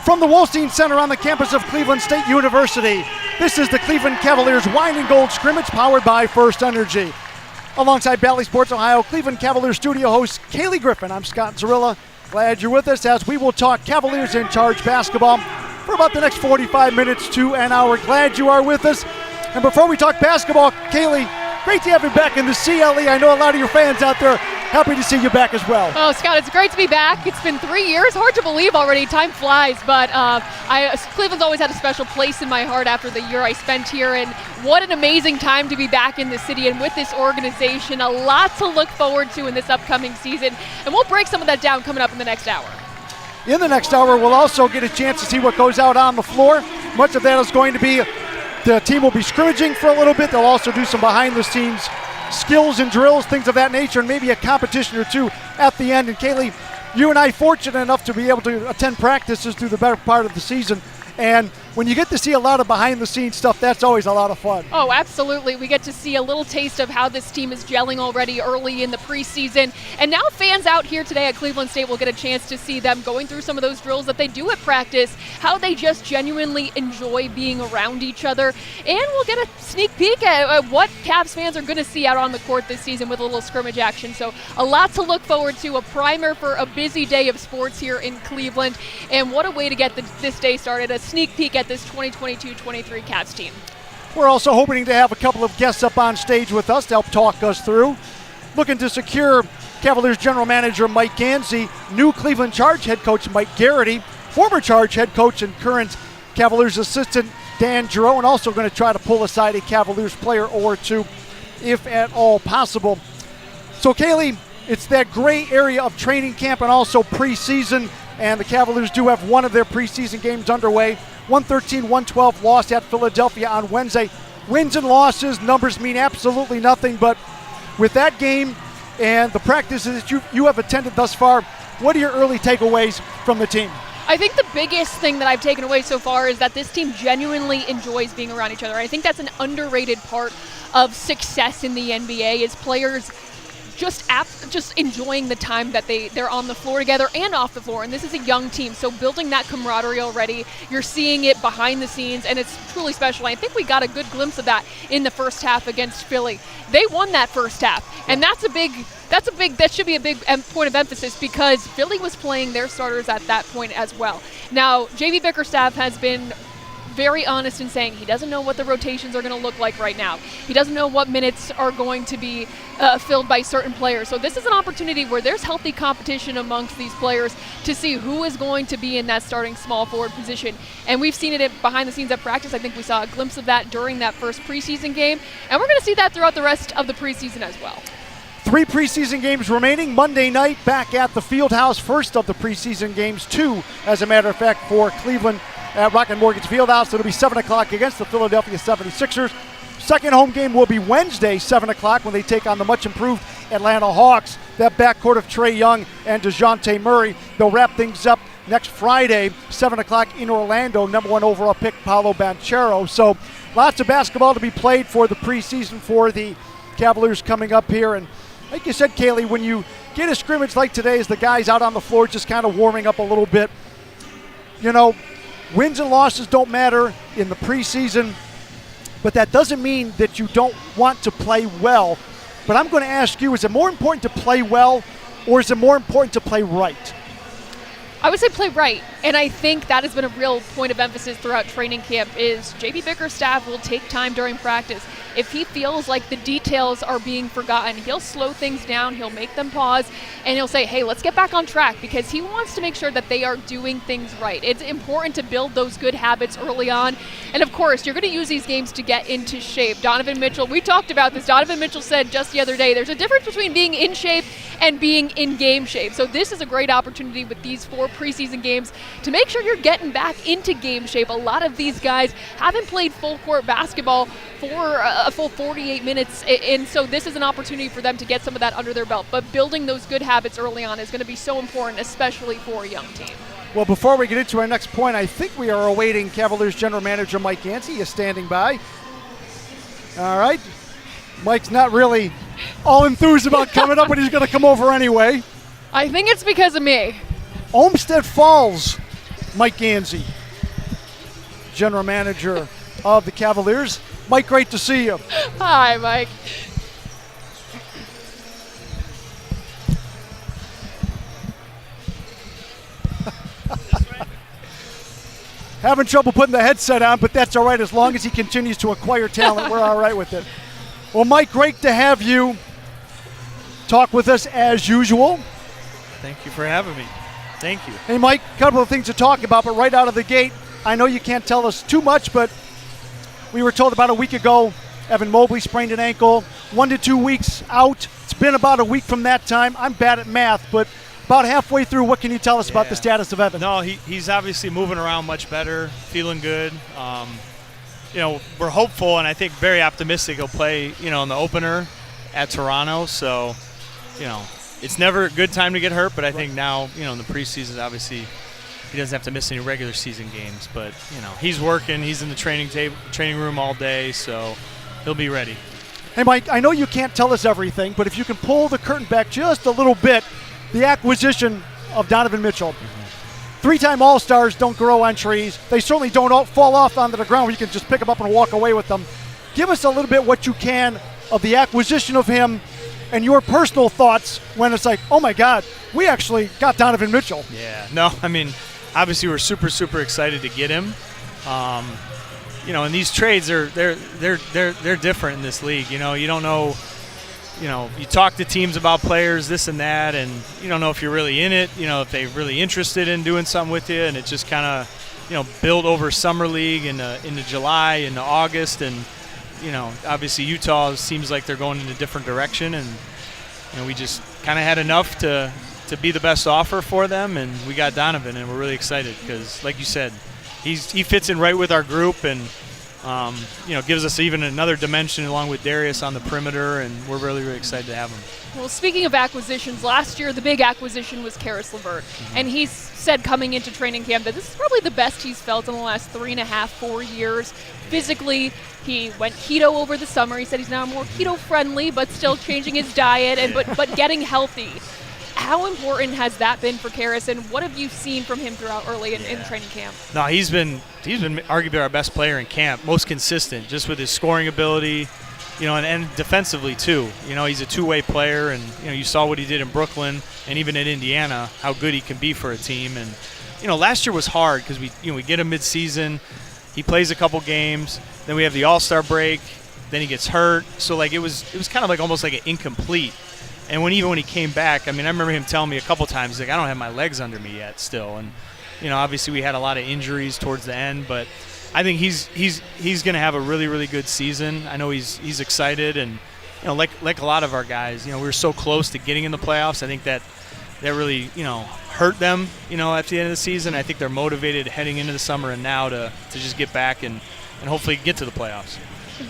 From the Wolstein Center on the campus of Cleveland State University, this is the Cleveland Cavaliers Wine Gold Scrimmage powered by FirstEnergy. Alongside Bally Sports Ohio, Cleveland Cavaliers studio host Kaylee Griffin, I'm Scott Zarilla. Glad you're with us as we will talk Cavaliers in charge basketball for about the next 45 minutes to an hour. Glad you are with us. And before we talk basketball, Kaylee, great to have you back in the CLE. I know a lot of your fans out there happy to see you back as well. Oh, Scott, it's great to be back. It's been 3 years. Hard to believe already. Time flies. But Cleveland's always had a special place in my heart after the year I spent here. And what an amazing time to be back in the city and with this organization. A lot to look forward to in this upcoming season. And we'll break some of that down coming up in the next hour. In the next hour, we'll also get a chance to see what goes out on the floor. Much of that is going to be the team will be scrimmaging for a little bit. They'll also do some behind-the-scenes skills and drills, things of that nature, and maybe a competition or two at the end. And Kaylee, you and I fortunate enough to be able to attend practices through the better part of the season. And when you get to see a lot of behind-the-scenes stuff, that's always a lot of fun. Oh, absolutely. We get to see a little taste of how this team is gelling already early in the preseason. And now fans out here today at Cleveland State will get a chance to see them going through some of those drills that they do at practice, how they just genuinely enjoy being around each other. And we'll get a sneak peek at what Cavs fans are going to see out on the court this season with a little scrimmage action. So a lot to look forward to, a primer for a busy day of sports here in Cleveland. And what a way to get this day started, a sneak peek at this 2022-23 Cavs team. We're also hoping to have a couple of guests up on stage with us to help talk us through. Looking to secure Cavaliers general manager Mike Ganty, new Cleveland Charge head coach Mike Garrity, former Charge head coach and current Cavaliers assistant Dan Giroux, and also going to try to pull aside a Cavaliers player or two if at all possible. So Kaylee, it's that gray area of training camp and also preseason, and the Cavaliers do have one of their preseason games underway. 113-112 loss at Philadelphia on Wednesday. Wins and losses, numbers mean absolutely nothing, but with that game and the practices that you have attended thus far, what are your early takeaways from the team? I think the biggest thing that I've taken away so far is that this team genuinely enjoys being around each other. I think that's an underrated part of success in the NBA is players just enjoying the time that they're on the floor together and off the floor. And this is a young team, so building that camaraderie already, you're seeing it behind the scenes, and it's truly special. I think we got a good glimpse of that in the first half against Philly. They won that first half, and that should be a big point of emphasis because Philly was playing their starters at that point as well. Now, JV Bickerstaff has been very honest in saying he doesn't know what the rotations are going to look like right now. He doesn't know what minutes are going to be filled by certain players. So this is an opportunity where there's healthy competition amongst these players to see who is going to be in that starting small forward position. And we've seen it behind the scenes at practice. I think we saw a glimpse of that during that first preseason game. And we're going to see that throughout the rest of the preseason as well. 3 preseason games remaining. Monday night back at the Fieldhouse, first of the preseason games, 2 as a matter of fact for Cleveland at Rocket Mortgage Fieldhouse. It'll be 7 o'clock against the Philadelphia 76ers. Second home game will be Wednesday, 7 o'clock, when they take on the much-improved Atlanta Hawks. That backcourt of Trae Young and DeJounte Murray. They'll wrap things up next Friday, 7 o'clock in Orlando. Number 1 overall pick, Paolo Banchero. So lots of basketball to be played for the preseason for the Cavaliers coming up here. And like you said, Kaylee, when you get a scrimmage like today as the guys out on the floor just kind of warming up a little bit, you know, wins and losses don't matter in the preseason, but that doesn't mean that you don't want to play well. But I'm going to ask you, is it more important to play well or is it more important to play right? I would say play right, and I think that has been a real point of emphasis throughout training camp is JB Bickerstaff will take time during practice. If he feels like the details are being forgotten, he'll slow things down, he'll make them pause, and he'll say, hey, let's get back on track, because he wants to make sure that they are doing things right. It's important to build those good habits early on, and of course, you're going to use these games to get into shape. Donovan Mitchell, we talked about this. Donovan Mitchell said just the other day, there's a difference between being in shape and being in game shape. So this is a great opportunity with these 4 preseason games to make sure you're getting back into game shape. A lot of these guys haven't played full court basketball for a full 48 minutes, and so this is an opportunity for them to get some of that under their belt. But building those good habits early on is going to be so important, especially for a young team. Well, before we get into our next point, I think we are awaiting Cavaliers general manager Mike Ganty. He is standing by. All right. Mike's not really all enthused about coming up, but he's going to come over anyway. I think it's because of me. Olmsted Falls Mike Ganty, general manager of the Cavaliers. Mike, great to see you. Hi, Mike. Having trouble putting the headset on, but that's all right. As long as he continues to acquire talent, we're all right with it. Well, Mike, great to have you talk with us as usual. Thank you for having me. Thank you. Hey, Mike, a couple of things to talk about, but right out of the gate, I know you can't tell us too much, but we were told about a week ago Evan Mobley sprained an ankle, 1 to 2 weeks out. It's been about a week from that time. I'm bad at math, but about halfway through, what can you tell us about the status of Evan? No, he's obviously moving around much better, feeling good. We're hopeful, and I think very optimistic he'll play, in the opener at Toronto. So, it's never a good time to get hurt, but I think now, in the preseason, obviously, he doesn't have to miss any regular season games. But, he's working. He's in the training room all day, so he'll be ready. Hey, Mike, I know you can't tell us everything, but if you can pull the curtain back just a little bit, the acquisition of Donovan Mitchell. Three-time All-Stars don't grow on trees. They certainly don't fall off onto the ground where you can just pick them up and walk away with them. Give us a little bit what you can of the acquisition of him and your personal thoughts when it's like, oh my God, we actually got Donovan Mitchell. Yeah, no, I mean, obviously we're super, super excited to get him. And these trades they're different in this league. You don't know. You talk to teams about players, this and that, and you don't know if you're really in it, if they're really interested in doing something with you, and it just kind of, build over summer league into July, into August, and, obviously Utah seems like they're going in a different direction, and, we just kind of had enough to be the best offer for them, and we got Donovan, and we're really excited because, like you said, he fits in right with our group, and gives us even another dimension along with Darius on the perimeter, and we're really, really excited to have him. Well, speaking of acquisitions, last year the big acquisition was Caris LeVert, and he's said coming into training camp that this is probably the best he's felt in the last 3.5, 4 years. Physically, he went keto over the summer. He said he's now more keto-friendly, but still changing his diet, and but getting healthy. How important has that been for Caris, and what have you seen from him throughout early in training camp? No, he's been arguably our best player in camp, most consistent, just with his scoring ability, and defensively too. He's a two-way player, and you saw what he did in Brooklyn and even in Indiana, how good he can be for a team. And last year was hard because we get him mid-season, he plays a couple games, then we have the All-Star break, then he gets hurt, so it was kind of like almost like an incomplete. And when he came back, I remember him telling me a couple times, I don't have my legs under me yet still. And, obviously we had a lot of injuries towards the end, but I think he's going to have a really, really good season. I know he's excited, and, like a lot of our guys, we were so close to getting in the playoffs. I think that really, hurt them, at the end of the season. I think they're motivated heading into the summer and now to just get back and hopefully get to the playoffs.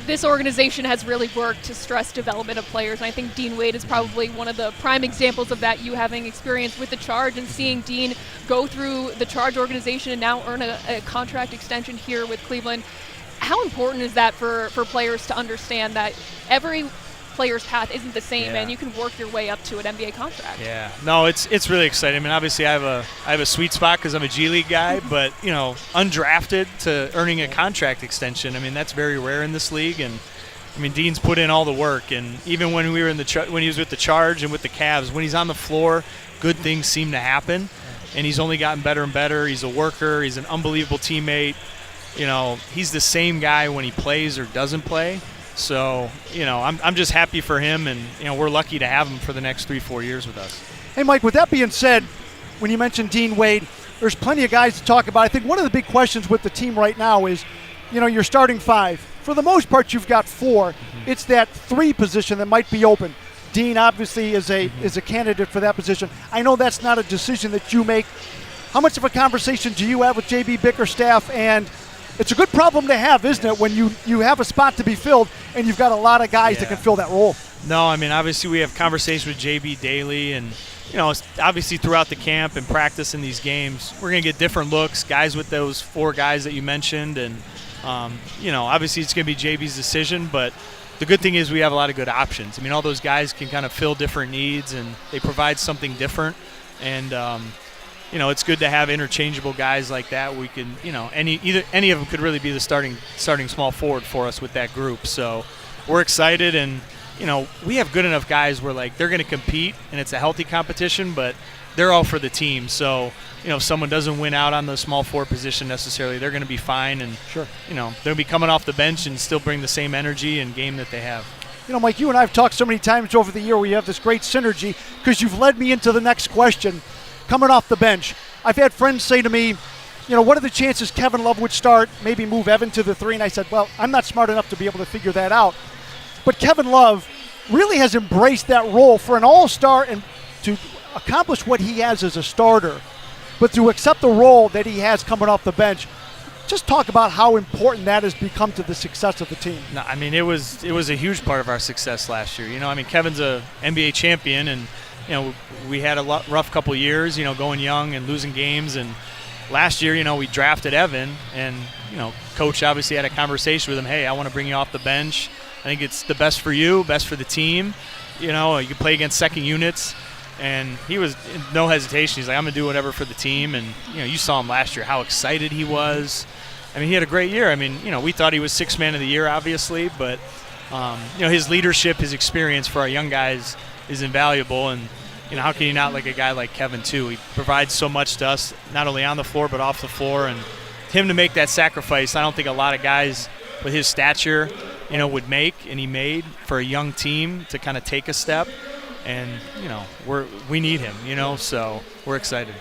This organization has really worked to stress development of players, and I think Dean Wade is probably one of the prime examples of that, you having experience with the Charge and seeing Dean go through the Charge organization and now earn a contract extension here with Cleveland. How important is that for players to understand that every player's path isn't the same, and you can work your way up to an NBA contract? Yeah, no, it's really exciting. Obviously I have a sweet spot because I'm a G League guy, but undrafted to earning a contract extension, that's very rare in this league. And Dean's put in all the work, and even when we were when he was with the Charge and with the Cavs, when he's on the floor, good things seem to happen, and he's only gotten better and better. He's a worker. He's an unbelievable teammate. He's the same guy when he plays or doesn't play. So, I'm just happy for him, and, we're lucky to have him for the next 3-4 years with us. Hey, Mike, with that being said, when you mentioned Dean Wade, there's plenty of guys to talk about. I think one of the big questions with the team right now is, you're starting 5. For the most part, you've got 4. Mm-hmm. It's that 3 position that might be open. Dean obviously is a candidate for that position. I know that's not a decision that you make. How much of a conversation do you have with JB Bickerstaff? And it's a good problem to have, isn't it, when you have a spot to be filled and you've got a lot of guys that can fill that role? No, obviously we have conversations with JB daily, and, obviously throughout the camp and practice in these games, we're going to get different looks, guys with those 4 guys that you mentioned, and, obviously it's going to be JB's decision, but the good thing is we have a lot of good options. All those guys can kind of fill different needs, and they provide something different, and, it's good to have interchangeable guys like that. We can, any of them could really be the starting small forward for us with that group. So we're excited, and we have good enough guys where like they're going to compete, and it's a healthy competition, but they're all for the team. So if someone doesn't win out on the small forward position necessarily, they're going to be fine, and sure, they'll be coming off the bench and still bring the same energy and game that they have. Mike, you and I have talked so many times over the year where you have this great synergy because you've led me into the next question. Coming off the bench, I've had friends say to me, what are the chances Kevin Love would start, maybe move Evan to the 3? And I said, well, I'm not smart enough to be able to figure that out. But Kevin Love really has embraced that role for an all-star and to accomplish what he has as a starter, but to accept the role that he has coming off the bench. Just talk about how important that has become to the success of the team. No, I mean, it was a huge part of our success last year. Kevin's a NBA champion, and we had a rough couple years, going young and losing games. And last year, we drafted Evan, and Coach obviously had a conversation with him. Hey, I want to bring you off the bench. I think it's the best for you, best for the team. You can play against second units. And he was no hesitation. He's like, I'm going to do whatever for the team. And, you saw him last year, how excited he was. I mean, he had a great year. I mean, we thought he was sixth man of the year, obviously. But, his leadership, his experience for our young guys is invaluable. And, how can you not like a guy like Kevin, too? He provides so much to us, not only on the floor but off the floor. And him to make that sacrifice, I don't think a lot of guys with his stature, would make. And he made for a young team to kind of take a step. And, we need him, so we're excited.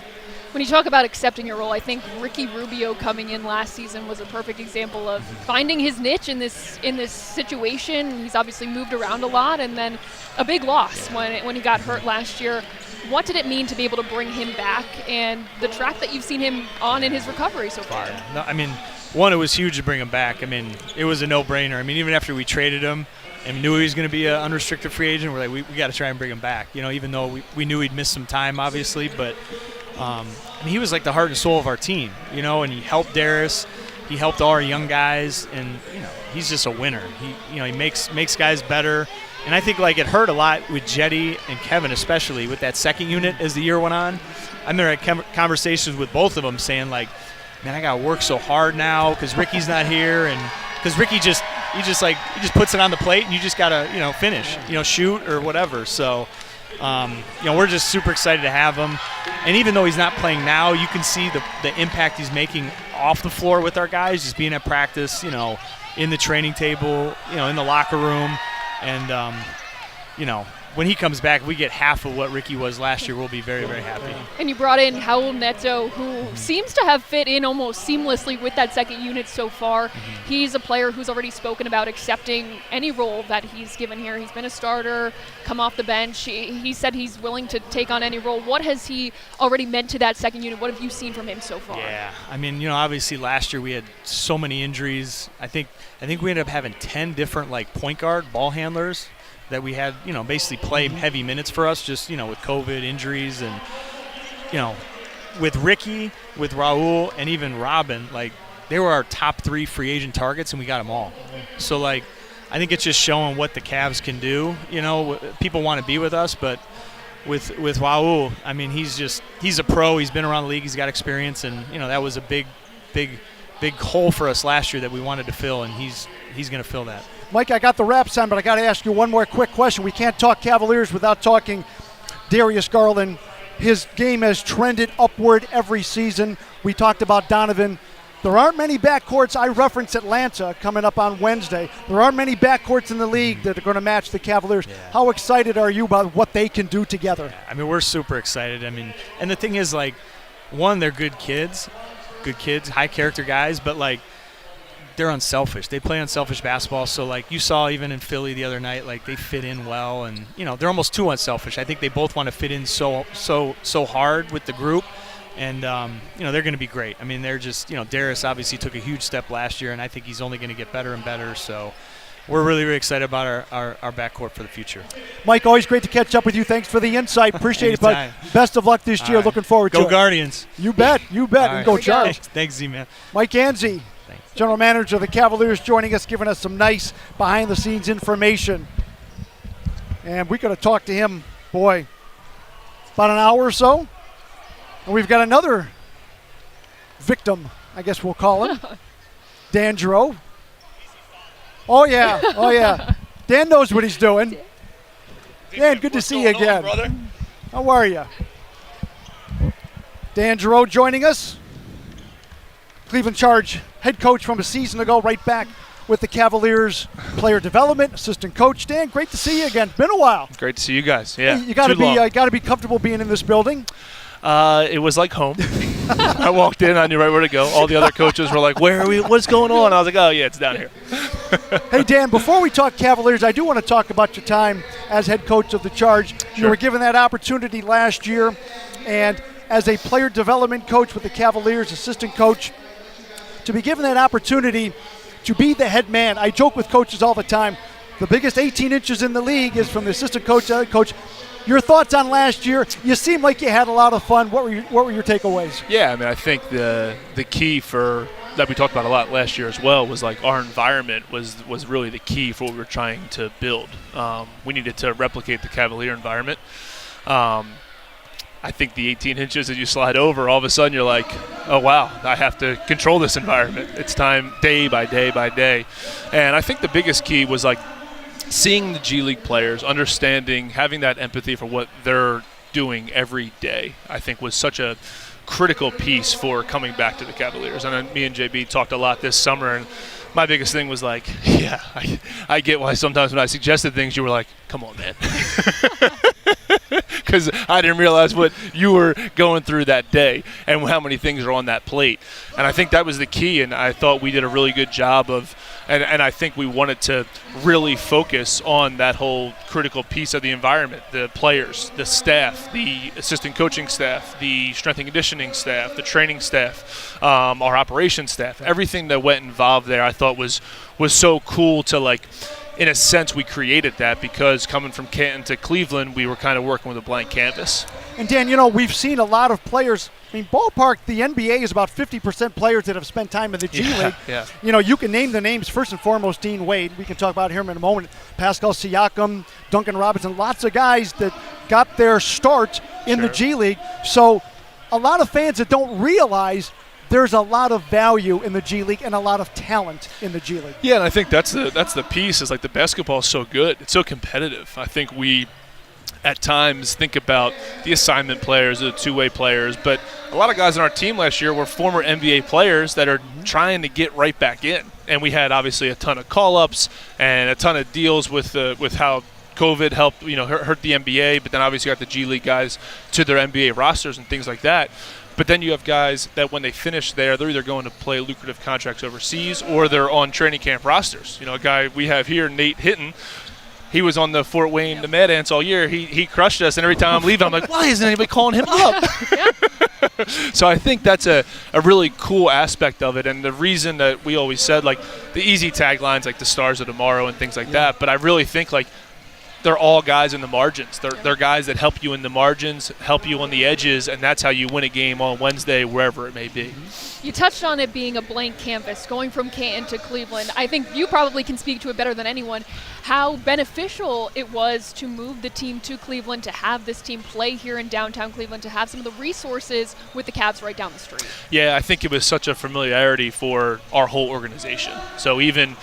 When you talk about accepting your role, I think Ricky Rubio coming in last season was a perfect example of finding his niche in this situation. He's obviously moved around a lot, and then a big loss when he got hurt last year. What did it mean to be able to bring him back and the track that you've seen him on in his recovery so far? No, I mean, one, it was huge to bring him back. I mean, it was a no-brainer. I mean, even after we traded him and knew he was going to be an unrestricted free agent, we're like, we got to try and bring him back. Even though we knew he'd miss some time, obviously, but he was like the heart and soul of our team, and he helped Darius, he helped all our young guys, and he's just a winner. He makes guys better, and I think like it hurt a lot with Jetty and Kevin, especially with that second unit as the year went on. I remember I had conversations with both of them saying like, man, I got to work so hard now because Ricky's not here, and because Ricky just puts it on the plate and you just got to finish, shoot or whatever. So we're just super excited to have him. And even though he's not playing now, you can see the impact he's making off the floor with our guys, just being at practice, in the training table, in the locker room. And, when he comes back, we get half of what Ricky was last year. We'll be very, very happy. And you brought in Raul Neto, who seems to have fit in almost seamlessly with that second unit so far. Mm-hmm. He's a player who's already spoken about accepting any role that he's given here. He's been a starter, come off the bench. He said he's willing to take on any role. What has he already meant to that second unit? What have you seen from him so far? Yeah, I mean, obviously last year we had so many injuries. I think we ended up having 10 different point guard ball handlers that we had, basically play heavy minutes for us, just, with COVID injuries. And, with Ricky, with Raul, and even Robin, they were our top 3 free agent targets, and we got them all. So, I think it's just showing what the Cavs can do. People want to be with us, but with Raul, I mean, he's a pro. He's been around the league. He's got experience, and, that was a big hole for us last year that we wanted to fill, and he's going to fill that. Mike, I got the wraps on, but I got to ask you one more quick question. We can't talk Cavaliers without talking Darius Garland. His game has trended upward every season. We talked about Donovan. There aren't many backcourts. I referenced Atlanta coming up on Wednesday. There aren't many backcourts in the league that are going to match the Cavaliers. Yeah. How excited are you about what they can do together? Yeah, I mean, we're super excited. I mean, and the thing is, one, they're good kids, high character guys, but they're unselfish. They play unselfish basketball. So you saw even in Philly the other night, they fit in well, and they're almost too unselfish. I think they both want to fit in so hard with the group, and they're going to be great. I mean, they're just Darius obviously took a huge step last year, and I think he's only going to get better and better. So we're really, really excited about our backcourt for the future. Mike, always great to catch up with you. Thanks for the insight. Appreciate it, bud. Best of luck this year. Right. Looking forward to it. Go Guardians. You bet. And go Charge. Thanks, Z-Man. Mike Ganty, General Manager of the Cavaliers, joining us, giving us some nice behind-the-scenes information. And we got to talk to him, about an hour or so. And we've got another victim, I guess we'll call him, Dan Giroux. Oh, yeah. Dan knows what he's doing. Dan, good to see you again. Brother? How are you? Dan Giroux joining us. Cleveland Charge head coach from a season ago, right back with the Cavaliers, player development, assistant coach. Dan, great to see you again. Been a while. Great to see you guys. Yeah, Hey, you got to be comfortable being in this building. It was like home. I walked in, I knew right where to go. All the other coaches were like, "Where are we? What's going on?" I was like, "Oh yeah, it's down here." Hey Dan, before we talk Cavaliers, I do want to talk about your time as head coach of the Charge. Sure. You were given that opportunity last year, and as a player development coach with the Cavaliers, assistant coach, to be given that opportunity to be the head man. I joke with coaches all the time. The biggest 18 inches in the league is from the assistant coach to head coach. Your thoughts on last year? You seem like you had a lot of fun. What were your takeaways? Yeah, I mean, I think the key for that we talked about a lot last year as well was like our environment was really the key for what we were trying to build. We needed to replicate the Cavalier environment. I think the 18 inches as you slide over, all of a sudden you're like, oh, wow, I have to control this environment. It's time day by day by day. And I think the biggest key was like seeing the G League players, understanding, having that empathy for what they're doing every day, I think was such a critical piece for coming back to the Cavaliers. And then me and JB talked a lot this summer, and my biggest thing was like, yeah, I get why sometimes when I suggested things, you were like, come on, man. Because I didn't realize what you were going through that day and how many things are on that plate. And I think that was the key, and I thought we did a really good job of, and I think we wanted to really focus on that whole critical piece of the environment, the players, the staff, the assistant coaching staff, the strength and conditioning staff, the training staff, our operations staff, everything that went involved there I thought was so cool to like, in a sense, we created that because coming from Canton to Cleveland, we were kind of working with a blank canvas. And Dan, we've seen a lot of players. I mean, ballpark, the NBA is about 50% players that have spent time in the G League. Yeah. You can name the names. First and foremost, Dean Wade. We can talk about him in a moment. Pascal Siakam, Duncan Robinson, lots of guys that got their start in the G League. So a lot of fans that don't realize there's a lot of value in the G League and a lot of talent in the G League. Yeah, and I think that's the piece is like the basketball is so good. It's so competitive. I think we at times think about the assignment players, the two-way players, but a lot of guys on our team last year were former NBA players that are trying to get right back in. And we had obviously a ton of call-ups and a ton of deals with how COVID helped, hurt the NBA, but then obviously got the G League guys to their NBA rosters and things like that. But then you have guys that when they finish there, they're either going to play lucrative contracts overseas or they're on training camp rosters. A guy we have here, Nate Hitton, he was on the Fort Wayne, the Mad Ants all year. He crushed us, and every time I'm leaving, I'm like, why isn't anybody calling him up? So I think that's a really cool aspect of it, and the reason that we always said, like, the easy taglines like the Stars of Tomorrow and things like that, but I really think, like, they're all guys in the margins. They're guys that help you in the margins, help you on the edges, and that's how you win a game on Wednesday, wherever it may be. You touched on it being a blank canvas, going from Canton to Cleveland. I think you probably can speak to it better than anyone, how beneficial it was to move the team to Cleveland, to have this team play here in downtown Cleveland, to have some of the resources with the Cavs right down the street. Yeah, I think it was such a familiarity for our whole organization. So even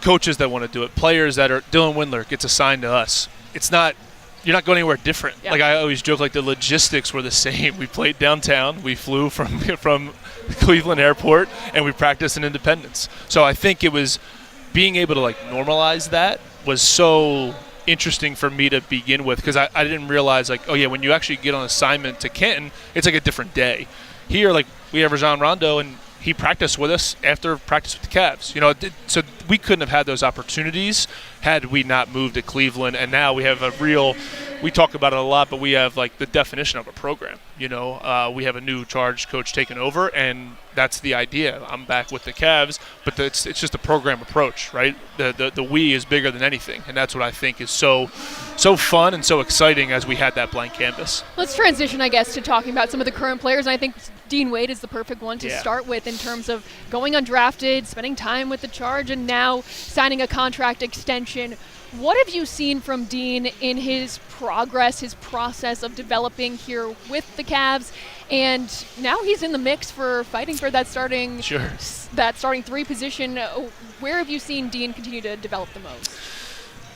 coaches that want to do it, players that are, Dylan Windler gets assigned to us. It's not, you're not going anywhere different. Yeah. Like I always joke, like the logistics were the same. We played downtown, we flew from Cleveland Airport, and we practiced in Independence. So I think it was being able to like normalize that was so interesting for me to begin with, because I didn't realize like, oh yeah, when you actually get on assignment to Canton, it's like a different day. Here, like we have Rajon Rondo, and he practiced with us after practice with the Cavs. So we couldn't have had those opportunities had we not moved to Cleveland. And now we have a real, we talk about it a lot, but we have like the definition of a program. We have a new charge coach taking over, and that's the idea. I'm back with the Cavs, but it's just a program approach, right? The we is bigger than anything, and that's what I think is so fun and so exciting as we had that blank canvas. Let's transition, I guess, to talking about some of the current players. And I think Dean Wade is the perfect one to start with in terms of going undrafted, spending time with the Charge, and now signing a contract extension. What have you seen from Dean in his progress, his process of developing here with the Cavs? And now he's in the mix for fighting for that starting 3 position. Where have you seen Dean continue to develop the most?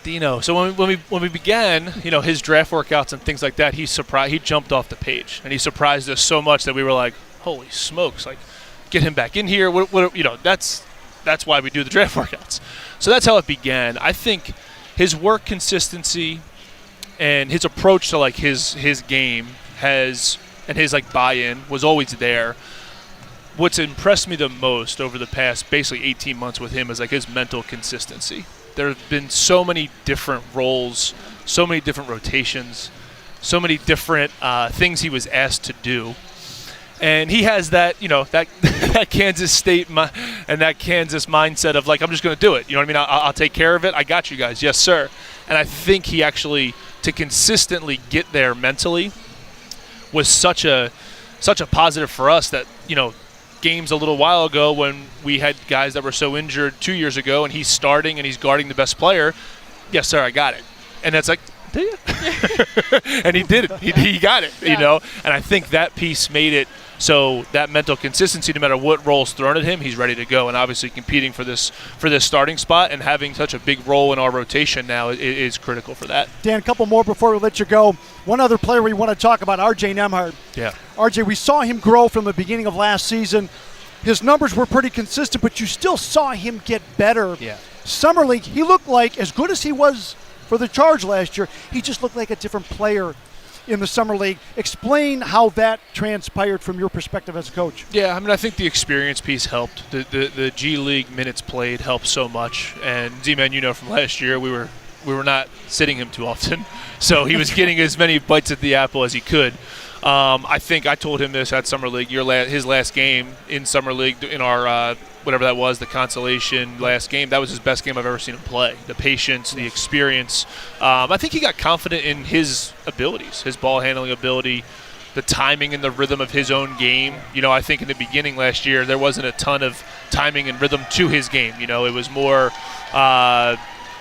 Dino. So when we began, his draft workouts and things like that, he jumped off the page and he surprised us so much that we were like, holy smokes! Like, get him back in here. That's why we do the draft workouts. So that's how it began. I think his work consistency and his approach to like his game and his like buy-in was always there. What's impressed me the most over the past basically 18 months with him is like his mental consistency. There have been so many different roles, so many different rotations, so many different things he was asked to do. And he has that, that Kansas State and that Kansas mindset of like, I'm just going to do it. You know what I mean? I'll take care of it. I got you guys. Yes, sir. And I think he actually, to consistently get there mentally, was such a positive for us that, games a little while ago when we had guys that were so injured 2 years ago and he's starting and he's guarding the best player. Yes, sir, I got it. And that's like, did you? And he did it. He got it, And I think that piece made it so that mental consistency, no matter what role's thrown at him, he's ready to go. And obviously competing for this starting spot and having such a big role in our rotation now is critical for that. Dan, a couple more before we let you go. One other player we want to talk about, RJ Nemheart. Yeah. RJ, we saw him grow from the beginning of last season. His numbers were pretty consistent, but you still saw him get better. Yeah. Summer League, he looked like, as good as he was for the Charge last year, he just looked like a different player in the Summer League. Explain how that transpired from your perspective as a coach. Yeah, I mean, I think the experience piece helped. The G League minutes played helped so much. And Z-Man, from last year, we were not sitting him too often. So he was getting as many bites at the apple as he could. I think I told him this at Summer League, his last game in Summer League, in our whatever that was, the consolation last game, that was his best game I've ever seen him play. The patience, the experience. I think he got confident in his abilities, his ball handling ability, the timing and the rhythm of his own game. I think in the beginning last year, there wasn't a ton of timing and rhythm to his game. It was more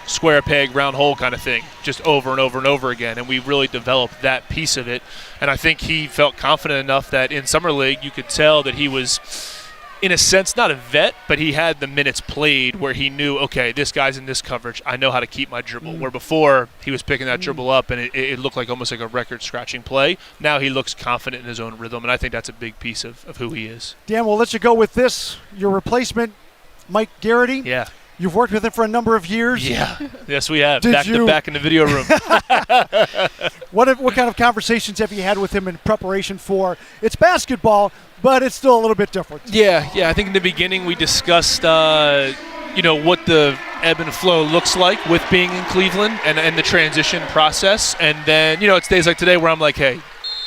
square peg, round hole kind of thing, just over and over and over again. And we really developed that piece of it. And I think he felt confident enough that in Summer League, you could tell that he was, in a sense, not a vet, but he had the minutes played where he knew, okay, this guy's in this coverage. I know how to keep my dribble. Where before, he was picking that dribble up, and it looked like almost like a record-scratching play. Now he looks confident in his own rhythm, and I think that's a big piece of who he is. Dan, we'll let you go with this. Your replacement, Mike Garrity. Yeah. You've worked with him for a number of years. Yeah. Yes, we have. Did back you? to back in the video room. What kind of conversations have you had with him in preparation for? It's basketball, but it's still a little bit different. Yeah. I think in the beginning we discussed, what the ebb and flow looks like with being in Cleveland and the transition process. And then, it's days like today where I'm like, hey,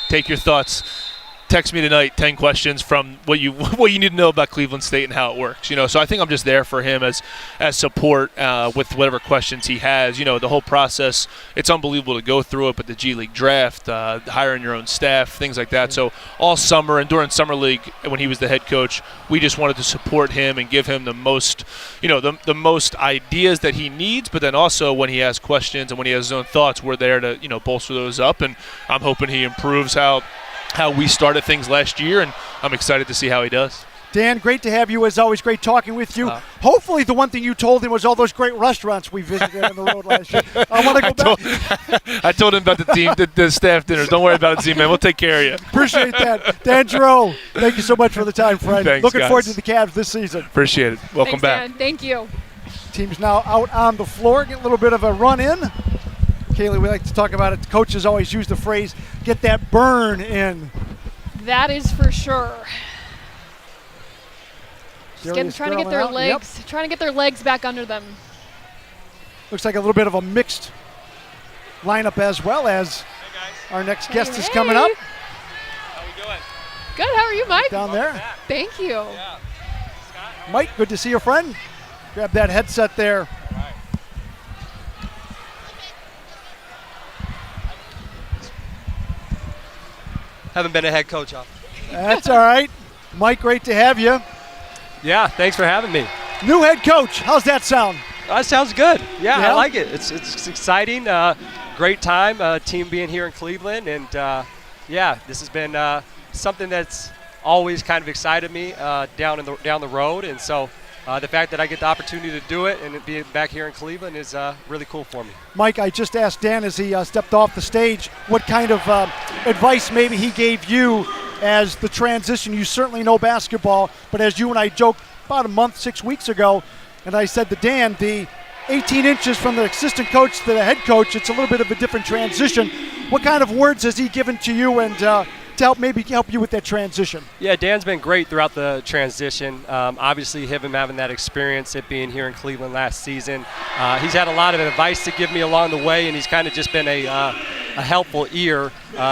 take your thoughts. Text me tonight 10 questions from what you need to know about Cleveland State and how it works. So I think I'm just there for him as support with whatever questions he has. The whole process, it's unbelievable to go through it, but the G League draft, hiring your own staff, things like that. So all summer and during Summer League when he was the head coach, we just wanted to support him and give him the most, the most ideas that he needs, but then also when he has questions and when he has his own thoughts, we're there to, bolster those up. And I'm hoping he improves how we started things last year, and I'm excited to see how he does. Dan, great to have you as always. Great talking with you. Hopefully the one thing you told him was all those great restaurants we visited on the road last year. I want to go back. I told him about the team, the staff dinners. Don't worry about it, Z-Man. We'll take care of you. Appreciate that. Dan Giroux, thank you so much for the time, friend. Thanks, Looking guys. forward to the Cavs this season. Appreciate it. Welcome Thanks, back. Dan. Thank you. Team's now out on the floor. Get a little bit of a run in. Kaylee, we like to talk about it. Coaches always use the phrase, get that burn in. That is for sure. Trying to get their out. legs, trying to get their legs back under them. Looks like a little bit of a mixed lineup as well as our next guest is coming up. How we doing? Good. How are you, Mike? Down there. Thank you. Yeah. Mike, good to see you, friend. Grab that headset there. Haven't been a head coach off. That's all right. Mike, great to have you. Yeah, thanks for having me. New head coach. How's that sound? That sounds good. Yeah, Yeah? I like it. It's exciting. Great time. Team being here in Cleveland, and this has been something that's always kind of excited me down the road, and so. The fact that I get the opportunity to do it and be back here in Cleveland is really cool for me. Mike, I just asked Dan as he stepped off the stage what kind of advice maybe he gave you as the transition. You certainly know basketball, but as you and I joked about a month, 6 weeks ago, and I said to Dan, the 18 inches from the assistant coach to the head coach, it's a little bit of a different transition. What kind of words has he given to you and to help you with that transition? Yeah, Dan's been great throughout the transition. Obviously, him having that experience at being here in Cleveland last season. He's had a lot of advice to give me along the way, and he's kind of just been a helpful ear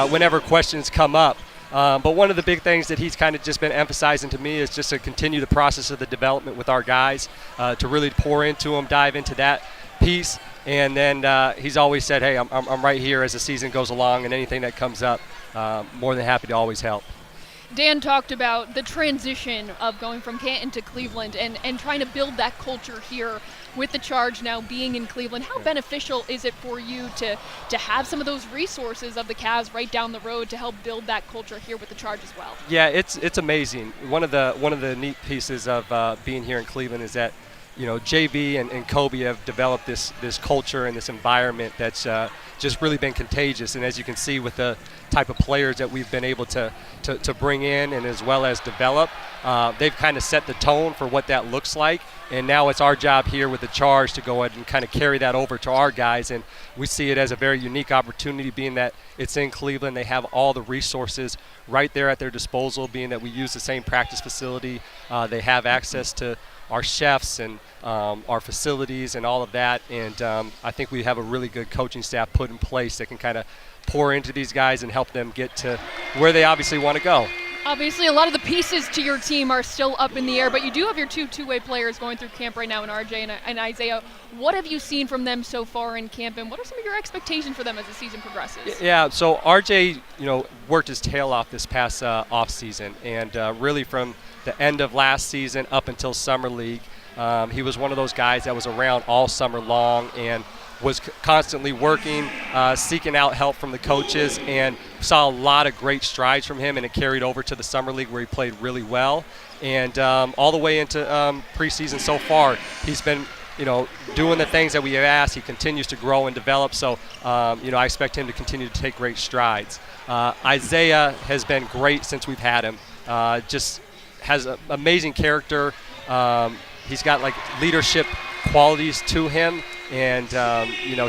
whenever questions come up. But one of the big things that he's kind of just been emphasizing to me is just to continue the process of the development with our guys, to really pour into them, dive into that piece. And then he's always said, hey, I'm right here as the season goes along, and anything that comes up, more than happy to always help. Dan talked about the transition of going from Canton to Cleveland and trying to build that culture here with the Charge now being in Cleveland. How beneficial is it for you to have some of those resources of the Cavs right down the road to help build that culture here with the Charge as well? Yeah, it's amazing. One of the neat pieces of being here in Cleveland is that JB and Kobe have developed this culture and this environment that's just really been contagious. And as you can see with the type of players that we've been able to bring in and as well as develop, they've kind of set the tone for what that looks like. And now it's our job here with the Charge to go ahead and kind of carry that over to our guys. And we see it as a very unique opportunity, being that it's in Cleveland. They have all the resources right there at their disposal, being that we use the same practice facility. They have access to our chefs and our facilities and all of that. And I think we have a really good coaching staff put in place that can kind of pour into these guys and help them get to where they obviously want to go. Obviously, a lot of the pieces to your team are still up in the air, but you do have your two-way players going through camp right now in RJ and Isaiah. What have you seen from them so far in camp, and what are some of your expectations for them as the season progresses? Yeah, so RJ, worked his tail off this past off season, and really from the end of last season up until Summer League, he was one of those guys that was around all summer long and was constantly working, seeking out help from the coaches, and saw a lot of great strides from him, and it carried over to the Summer League where he played really well. And all the way into preseason so far, he's been doing the things that we have asked. He continues to grow and develop, so I expect him to continue to take great strides. Isaiah has been great since we've had him. Just has an amazing character. He's got leadership qualities to him, and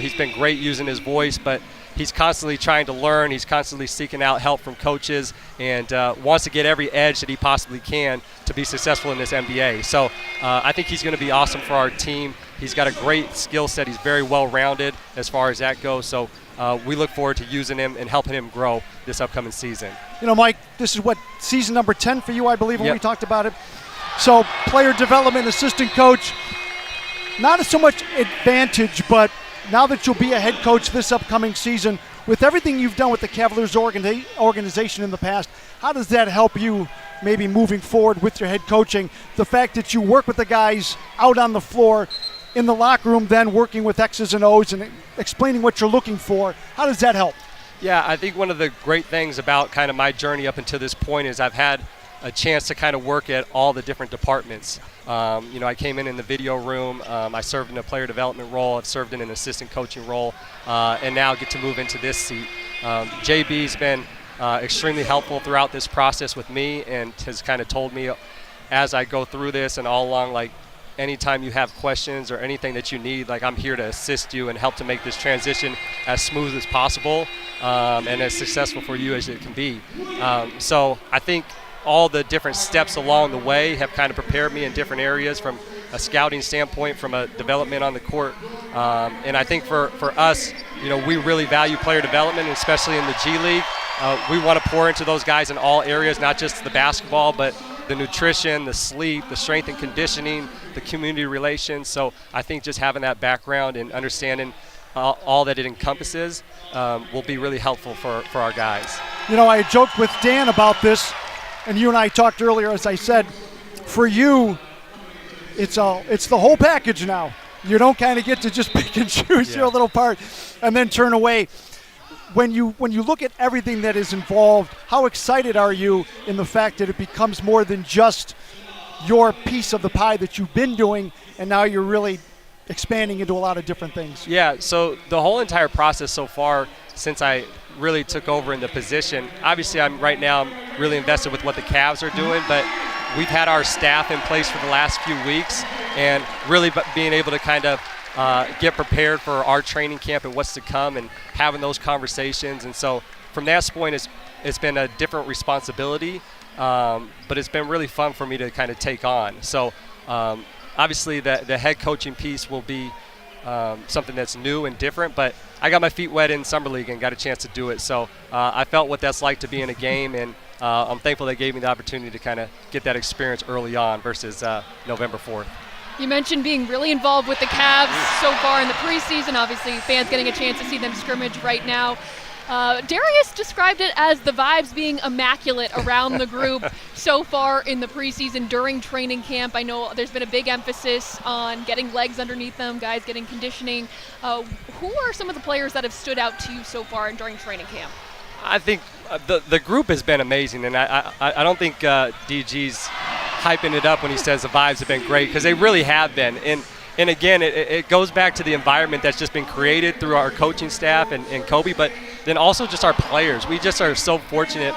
he's been great using his voice, but he's constantly trying to learn. He's constantly seeking out help from coaches, and wants to get every edge that he possibly can to be successful in this NBA. So I think he's going to be awesome for our team. He's got a great skill set. He's very well-rounded as far as that goes. So we look forward to using him and helping him grow this upcoming season. Mike, this is season number 10 for you, I believe, when Yep. we talked about it. So player development, assistant coach, not so much advantage, but now that you'll be a head coach this upcoming season, with everything you've done with the Cavaliers organization in the past, how does that help you maybe moving forward with your head coaching? The fact that you work with the guys out on the floor, in the locker room, then working with X's and O's and explaining what you're looking for, how does that help? Yeah, I think one of the great things about kind of my journey up until this point is I've had a chance to kind of work at all the different departments. I came in the video room. I served in a player development role. I've served in an assistant coaching role, and now get to move into this seat. JB's been extremely helpful throughout this process with me, and has kind of told me as I go through this and all along, anytime you have questions or anything that you need, I'm here to assist you and help to make this transition as smooth as possible, and as successful for you as it can be. So I think all the different steps along the way have kind of prepared me in different areas, from a scouting standpoint, from a development on the court. And I think for us, we really value player development, especially in the G League. We want to pour into those guys in all areas, not just the basketball, but the nutrition, the sleep, the strength and conditioning, the community relations. So I think just having that background and understanding all that it encompasses will be really helpful for our guys. I joked with Dan about this, and you and I talked earlier, as I said, for you, it's the whole package now. You don't kind of get to just pick and choose your little part and then turn away. When you look at everything that is involved, how excited are you in the fact that it becomes more than just your piece of the pie that you've been doing, and now you're really expanding into a lot of different things? Yeah, so the whole entire process so far since I really took over in the position, obviously I'm really invested with what the Cavs are doing, but we've had our staff in place for the last few weeks and really being able to kind of get prepared for our training camp and what's to come and having those conversations. And so from that point, it's been a different responsibility, but it's been really fun for me to kind of take on. So obviously the head coaching piece will be something that's new and different, but I got my feet wet in Summer League and got a chance to do it. So I felt what that's like to be in a game, and I'm thankful they gave me the opportunity to kind of get that experience early on versus November 4th. You mentioned being really involved with the Cavs so far in the preseason. Obviously, fans getting a chance to see them scrimmage right now. Darius described it as the vibes being immaculate around the group so far in the preseason during training camp. I know there's been a big emphasis on getting legs underneath them, guys getting conditioning. Who are some of the players that have stood out to you so far during training camp? I think the group has been amazing, and I don't think DG's hyping it up when he says the vibes have been great, because they really have been. And again, it goes back to the environment that's just been created through our coaching staff and Kobe, but then also just our players. We just are so fortunate.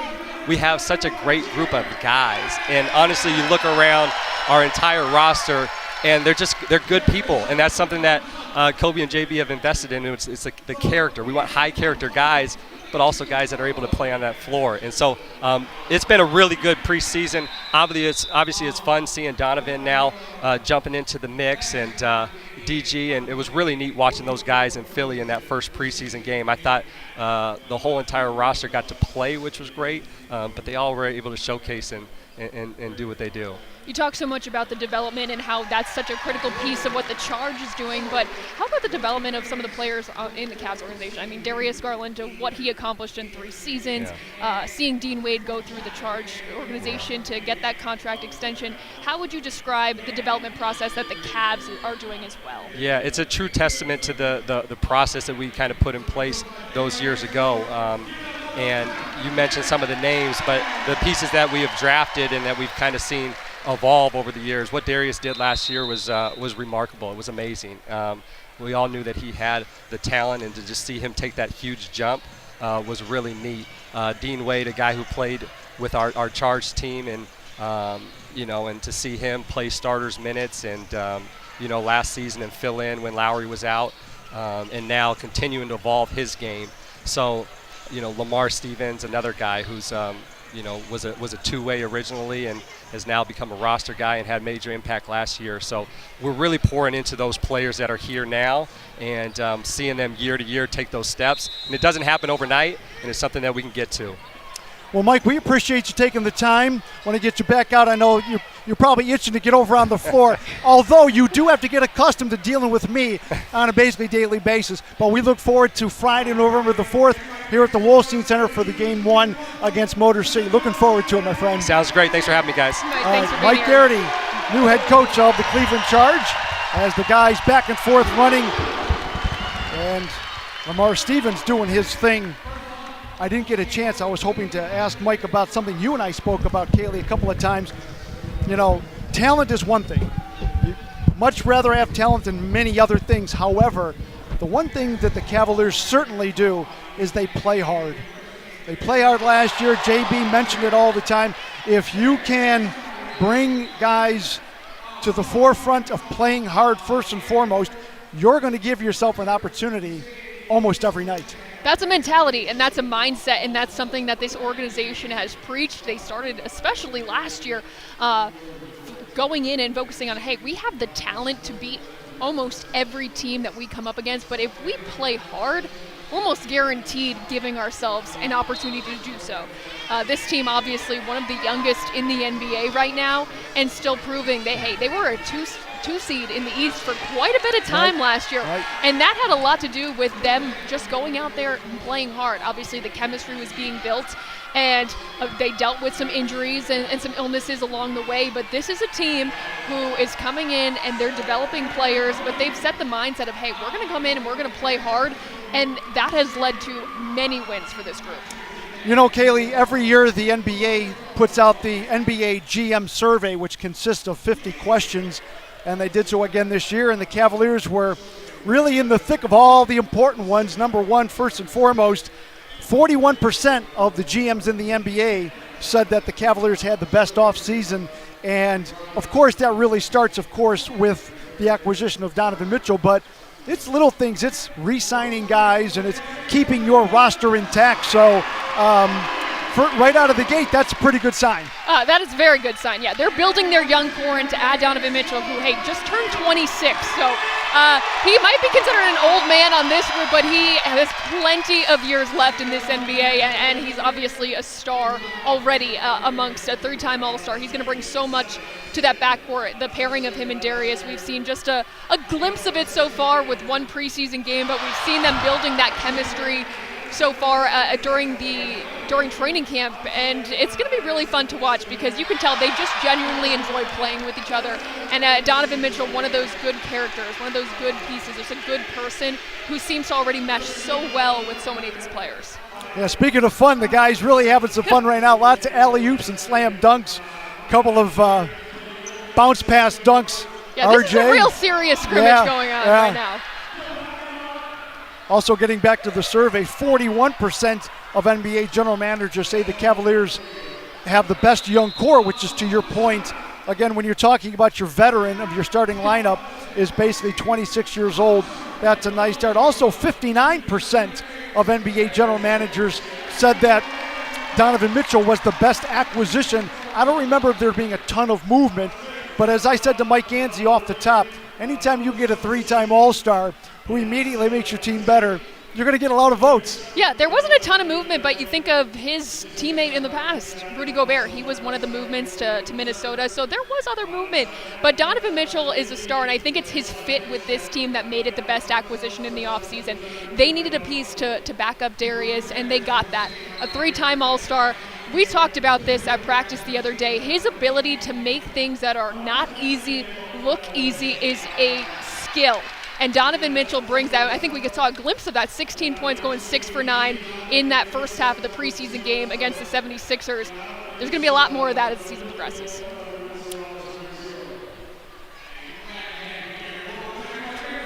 We have such a great group of guys. And honestly, you look around our entire roster, and they're good people. And that's something that Kobe and JB have invested in. It's the character. We want high character guys, but also guys that are able to play on that floor. And so it's been a really good preseason. Obviously, it's fun seeing Donovan now jumping into the mix, and DG, and it was really neat watching those guys in Philly in that first preseason game. I thought the whole entire roster got to play, which was great, but they all were able to showcase and do what they do. You talk so much about the development and how that's such a critical piece of what the Charge is doing, but how about the development of some of the players in the Cavs organization? I mean, Darius Garland, what he accomplished in 3 seasons, seeing Dean Wade go through the Charge organization to get that contract extension. How would you describe the development process that the Cavs are doing as well? Yeah, it's a true testament to the process that we kind of put in place those years ago. And you mentioned some of the names, but the pieces that we have drafted and that we've kind of seen evolve over the years. What Darius did last year was remarkable. It was amazing. We all knew that he had the talent, and to just see him take that huge jump was really neat. Dean Wade, a guy who played with our Charge team, and and to see him play starters minutes, and last season and fill in when Lowry was out, and now continuing to evolve his game. So, Lamar Stevens, another guy who's was a two-way originally and has now become a roster guy and had major impact last year. So we're really pouring into those players that are here now and seeing them year to year take those steps. And it doesn't happen overnight, and it's something that we can get to. Well, Mike, we appreciate you taking the time. Want to get you back out. I know you're probably itching to get over on the floor, although you do have to get accustomed to dealing with me on a basically daily basis. But we look forward to Friday, November the 4th, here at the Wolstein Center for the Game 1 against Motor City. Looking forward to it, my friend. Sounds great. Thanks for having me, guys. Thanks for being Mike here. Garrity, new head coach of the Cleveland Charge, as the guys back and forth running. And Lamar Stevens doing his thing. I didn't get a chance. I was hoping to ask Mike about something you and I spoke about, Kaylee, a couple of times. Talent is one thing. You'd much rather have talent than many other things. However, the one thing that the Cavaliers certainly do is they play hard. They play hard last year. JB mentioned it all the time. If you can bring guys to the forefront of playing hard first and foremost, you're going to give yourself an opportunity almost every night. That's a mentality, and that's a mindset, and that's something that this organization has preached. They started, especially last year, going in and focusing on, hey, we have the talent to beat almost every team that we come up against, but if we play hard, almost guaranteed giving ourselves an opportunity to do so. This team, obviously, one of the youngest in the NBA right now, and still proving they were a two seed in the East for quite a bit of time last year. Right. And that had a lot to do with them just going out there and playing hard. Obviously, the chemistry was being built. and they dealt with some injuries and some illnesses along the way. But this is a team who is coming in and they're developing players, but they've set the mindset of, hey, we're going to come in and we're going to play hard, and that has led to many wins for this group. You know, Kaylee, every year the NBA puts out the NBA GM survey, which consists of 50 questions, and they did so again this year, and the Cavaliers were really in the thick of all the important ones. Number one, first and foremost, 41% of the GMs in the NBA said that the Cavaliers had the best offseason, and of course that really starts, of course, with the acquisition of Donovan Mitchell, but it's little things. It's re-signing guys, and it's keeping your roster intact. So right out of the gate, that's a pretty good sign. That is a very good sign, yeah. They're building their young core, and to add Donovan Mitchell, who, hey, just turned 26. So he might be considered an old man on this group, but he has plenty of years left in this NBA, and he's obviously a star already amongst a three-time All-Star. He's going to bring so much to that backcourt. The pairing of him and Darius, we've seen just a glimpse of it so far with one preseason game, but we've seen them building that chemistry so far during training camp, and it's going to be really fun to watch because you can tell they just genuinely enjoy playing with each other. And Donovan Mitchell, one of those good characters, one of those good pieces, just a good person who seems to already mesh so well with so many of these players. Yeah, speaking of fun, the guy's really having some fun right now. Lots of alley-oops and slam dunks, a couple of bounce pass dunks. Yeah, this is a real serious scrimmage going on right now. Also getting back to the survey, 41% of NBA general managers say the Cavaliers have the best young core, which is to your point. Again, when you're talking about your veteran of your starting lineup is basically 26 years old, that's a nice start. Also, 59% of NBA general managers said that Donovan Mitchell was the best acquisition. I don't remember there being a ton of movement, but as I said to Mike Ganty off the top, anytime you get a three-time All-Star who immediately makes your team better, you're going to get a lot of votes. Yeah, there wasn't a ton of movement, but you think of his teammate in the past, Rudy Gobert. He was one of the movements to Minnesota, so there was other movement. But Donovan Mitchell is a star, and I think it's his fit with this team that made it the best acquisition in the offseason. They needed a piece to back up Darius, and they got that. A three-time All-Star. We talked about this at practice the other day. His ability to make things that are not easy look easy is a skill. And Donovan Mitchell brings that. I think we saw a glimpse of that, 16 points going 6 for 9 in that first half of the preseason game against the 76ers. There's going to be a lot more of that as the season progresses.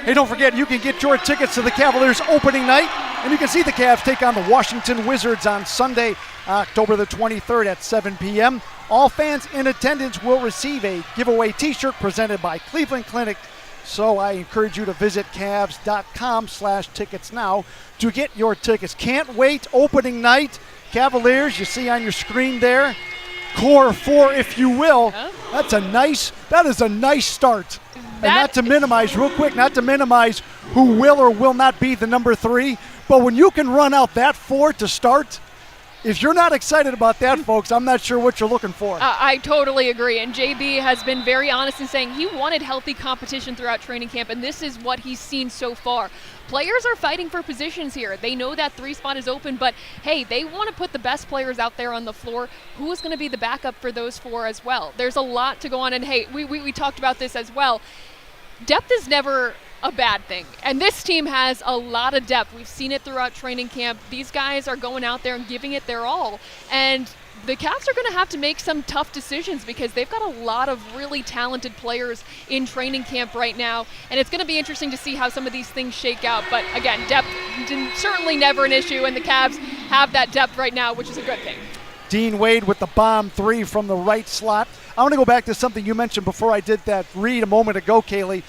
Hey, don't forget, you can get your tickets to the Cavaliers opening night, and you can see the Cavs take on the Washington Wizards on Sunday, October the 23rd at 7 p.m. All fans in attendance will receive a giveaway t-shirt presented by Cleveland Clinic. So I encourage you to visit Cavs.com/tickets now to get your tickets. Can't wait. Opening night. Cavaliers, you see on your screen there. Core 4, if you will. That is a nice start. And not to minimize, real quick, not to minimize who will or will not be the number 3, but when you can run out that 4 to start, if you're not excited about that, folks, I'm not sure what you're looking for. I totally agree. And JB has been very honest in saying he wanted healthy competition throughout training camp, and this is what he's seen so far. Players are fighting for positions here. They know that 3 spot is open, but hey, they want to put the best players out there on the floor. Who is going to be the backup for those 4 as well? There's a lot to go on, and hey, we talked about this as well. Depth is never a bad thing. And this team has a lot of depth. We've seen it throughout training camp. These guys are going out there and giving it their all. And the Cavs are going to have to make some tough decisions because they've got a lot of really talented players in training camp right now. And it's going to be interesting to see how some of these things shake out. But again, depth certainly never an issue, and the Cavs have that depth right now, which is a good thing. Dean Wade with the bomb 3 from the right slot. I want to go back to something you mentioned before I did that read a moment ago, Kaylee.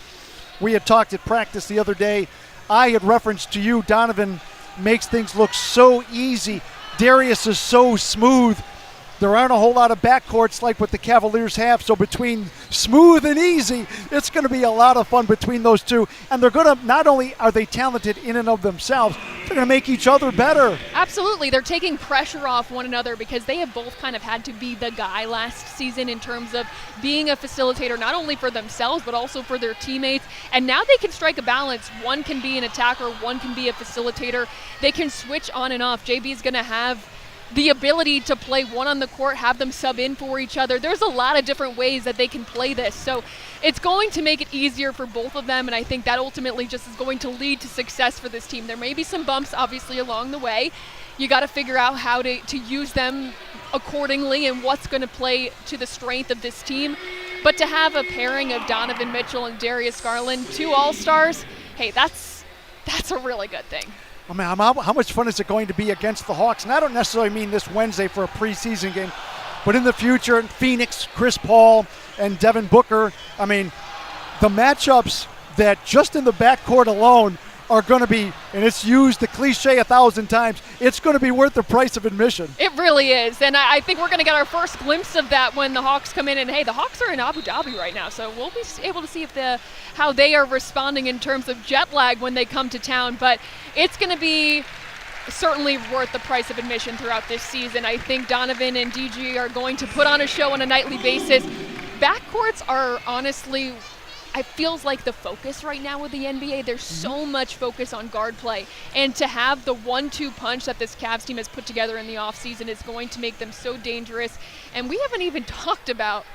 We had talked at practice the other day. I had referenced to you, Donovan makes things look so easy. Darius is so smooth. There aren't a whole lot of backcourts like what the Cavaliers have, so between smooth and easy, it's going to be a lot of fun between those two. And they're going to, not only are they talented in and of themselves, they're going to make each other better. Absolutely. They're taking pressure off one another because they have both kind of had to be the guy last season in terms of being a facilitator, not only for themselves, but also for their teammates. And now they can strike a balance. One can be an attacker, one can be a facilitator. They can switch on and off. JB is going to have the ability to play one on the court, have them sub in for each other. There's a lot of different ways that they can play this. So it's going to make it easier for both of them, and I think that ultimately just is going to lead to success for this team. There may be some bumps, obviously, along the way. You got to figure out how to use them accordingly and what's going to play to the strength of this team. But to have a pairing of Donovan Mitchell and Darius Garland, 2 All-Stars, hey, that's a really good thing. I mean, how much fun is it going to be against the Hawks? And I don't necessarily mean this Wednesday for a preseason game, but in the future, Phoenix, Chris Paul, and Devin Booker. I mean, the matchups that just in the backcourt alone are going to be, and it's used the cliche 1,000 times, it's going to be worth the price of admission. It really is, and I think we're going to get our first glimpse of that when the Hawks come in. And hey, the Hawks are in Abu Dhabi right now, so we'll be able to see how they are responding in terms of jet lag when they come to town. But it's going to be certainly worth the price of admission throughout this season. I think Donovan and DG are going to put on a show on a nightly basis. Backcourts are honestly, it feels like the focus right now with the NBA. There's so much focus on guard play. And to have the 1-2 punch that this Cavs team has put together in the offseason is going to make them so dangerous. And we haven't even talked about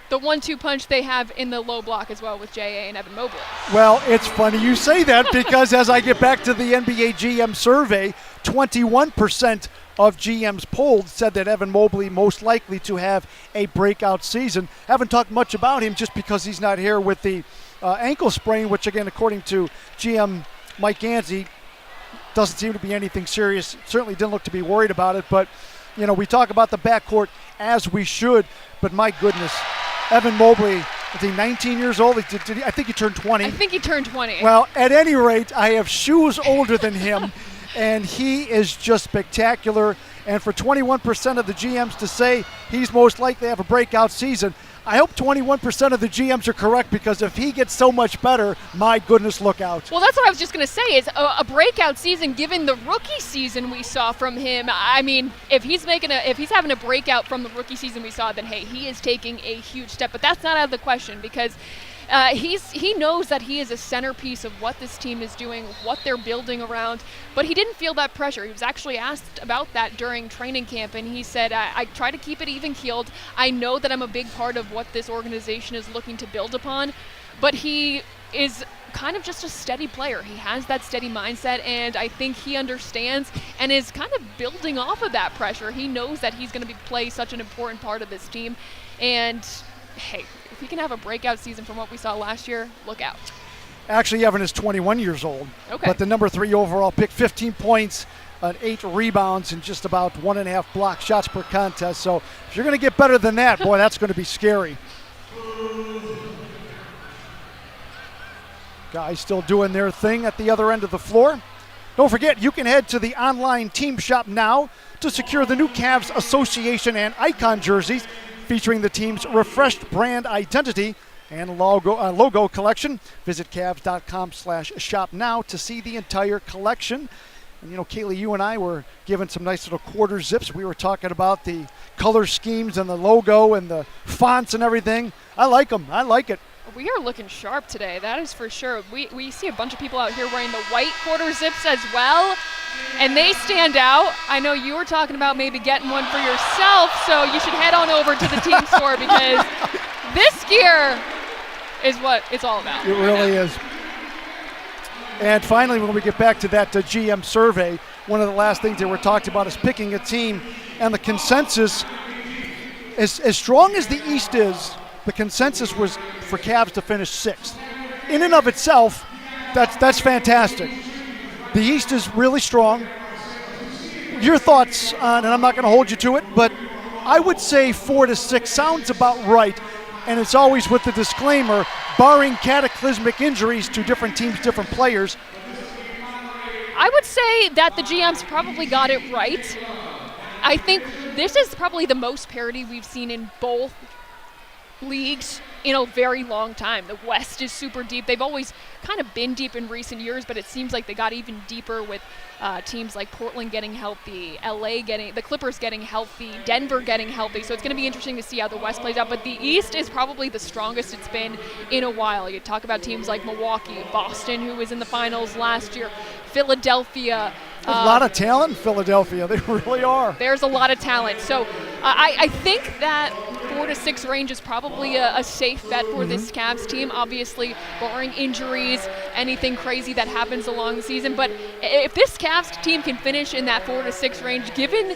the 1-2 punch they have in the low block as well with J.A. and Evan Mobley. Well, it's funny you say that because as I get back to the NBA GM survey, 21% of GMs polled said that Evan Mobley most likely to have a breakout season. Haven't talked much about him just because he's not here with the ankle sprain, which again, according to GM Mike Ganty, doesn't seem to be anything serious. Certainly didn't look to be worried about it, but you know, we talk about the backcourt as we should, but my goodness, Evan Mobley, is he 19 years old? I think he turned 20. I think he turned 20. Well, at any rate, I have shoes older than him, and he is just spectacular. And for 21% of the GMs to say he's most likely to have a breakout season, I hope 21% of the GMs are correct, because if he gets so much better, my goodness, look out. Well, that's what I was just going to say, is a breakout season given the rookie season we saw from him. I mean, if he's having a breakout from the rookie season we saw, then hey, he is taking a huge step. But that's not out of the question, because he knows that he is a centerpiece of what this team is doing, what they're building around, but he didn't feel that pressure. He was actually asked about that during training camp, and he said, I try to keep it even-keeled. I know that I'm a big part of what this organization is looking to build upon, but he is kind of just a steady player. He has that steady mindset, and I think he understands and is kind of building off of that pressure. He knows that he's going to play such an important part of this team, and hey, if he can have a breakout season from what we saw last year, look out. Actually, Evan is 21 years old, okay, but the number 3 overall pick, 15 points, 8 rebounds, and just about 1.5 block shots per contest. So if you're going to get better than that, boy, that's going to be scary. Guys still doing their thing at the other end of the floor. Don't forget, you can head to the online team shop now to secure the new Cavs Association and Icon jerseys featuring the team's refreshed brand identity and logo collection. Visit Cavs.com/shop now to see the entire collection. And you know, Kaylee, you and I were given some nice little quarter zips. We were talking about the color schemes and the logo and the fonts and everything. I like them. I like it. We are looking sharp today, that is for sure. We see a bunch of people out here wearing the white quarter zips as well, and they stand out. I know you were talking about maybe getting one for yourself, so you should head on over to the team store, because this gear is what it's all about. It really is. And finally, when we get back to that GM survey, one of the last things that we're talking about is picking a team, and the consensus, as strong as the East is, the consensus was for Cavs to finish 6th. In and of itself, that's fantastic. The East is really strong. Your thoughts on, and I'm not going to hold you to it, but I would say 4 to 6 sounds about right, and it's always with the disclaimer, barring cataclysmic injuries to different teams, different players. I would say that the GMs probably got it right. I think this is probably the most parity we've seen in both leagues in a very long time. The West is super deep. They've always kind of been deep in recent years, but it seems like they got even deeper with teams like Portland getting healthy, the Clippers getting healthy, Denver getting healthy. So it's going to be interesting to see how the West plays out. But the East is probably the strongest it's been in a while. You talk about teams like Milwaukee, Boston, who was in the finals last year, Philadelphia. A lot of talent in Philadelphia. They really are. There's a lot of talent. So I think that 4 to 6 range is probably a safe bet for this Cavs team, obviously barring injuries, anything crazy that happens along the season. But if this Cavs team can finish in that 4 to 6 range, given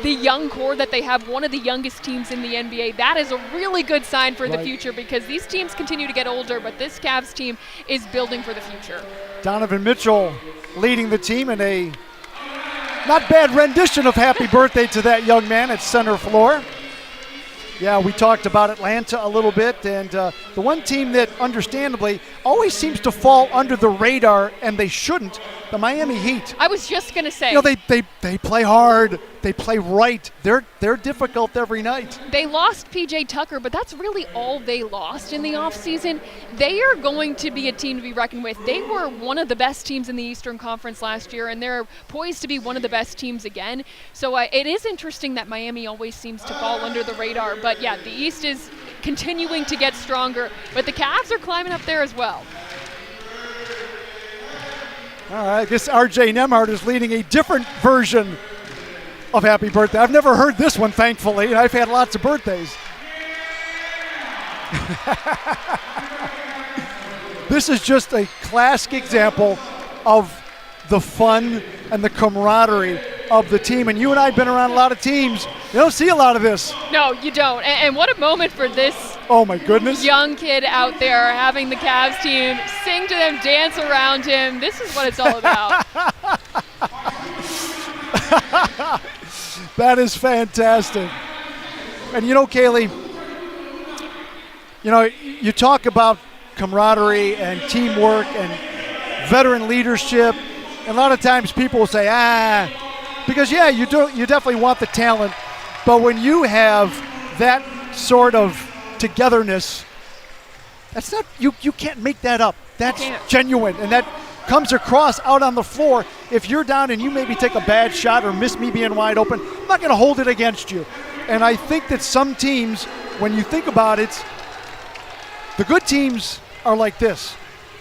the young core that they have, one of the youngest teams in the NBA, that is a really good sign for the future, because these teams continue to get older, but this Cavs team is building for the future. Donovan Mitchell leading the team in a not bad rendition of Happy Birthday to that young man at center floor. Yeah, we talked about Atlanta a little bit, and the one team that understandably always seems to fall under the radar, and they shouldn't, the Miami Heat. I was just going to say. You know, they play hard. They play right. They're difficult every night. They lost P.J. Tucker, but that's really all they lost in the offseason. They are going to be a team to be reckoned with. They were one of the best teams in the Eastern Conference last year, and they're poised to be one of the best teams again. So it is interesting that Miami always seems to fall under the radar. But, yeah, the East is continuing to get stronger, but the Cavs are climbing up there as well. All right, I guess R.J. Nemheart is leading a different version of Happy Birthday. I've never heard this one, thankfully, and I've had lots of birthdays. This is just a classic example of the fun and the camaraderie of the team. And you and I have been around a lot of teams. You don't see a lot of this. No, you don't. And what a moment for this oh my goodness young kid out there, having the Cavs team sing to them, dance around him. This is what it's all about. That is fantastic. And you know, Kaylee, you know, you talk about camaraderie and teamwork and veteran leadership, and a lot of times people will say, because yeah, you definitely want the talent, but when you have that sort of togetherness, that's not, you can't make that up. That's genuine, and that comes across out on the floor. If you're down and you maybe take a bad shot or miss me being wide open, I'm not going to hold it against you. And I think that some teams, when you think about it, the good teams are like this.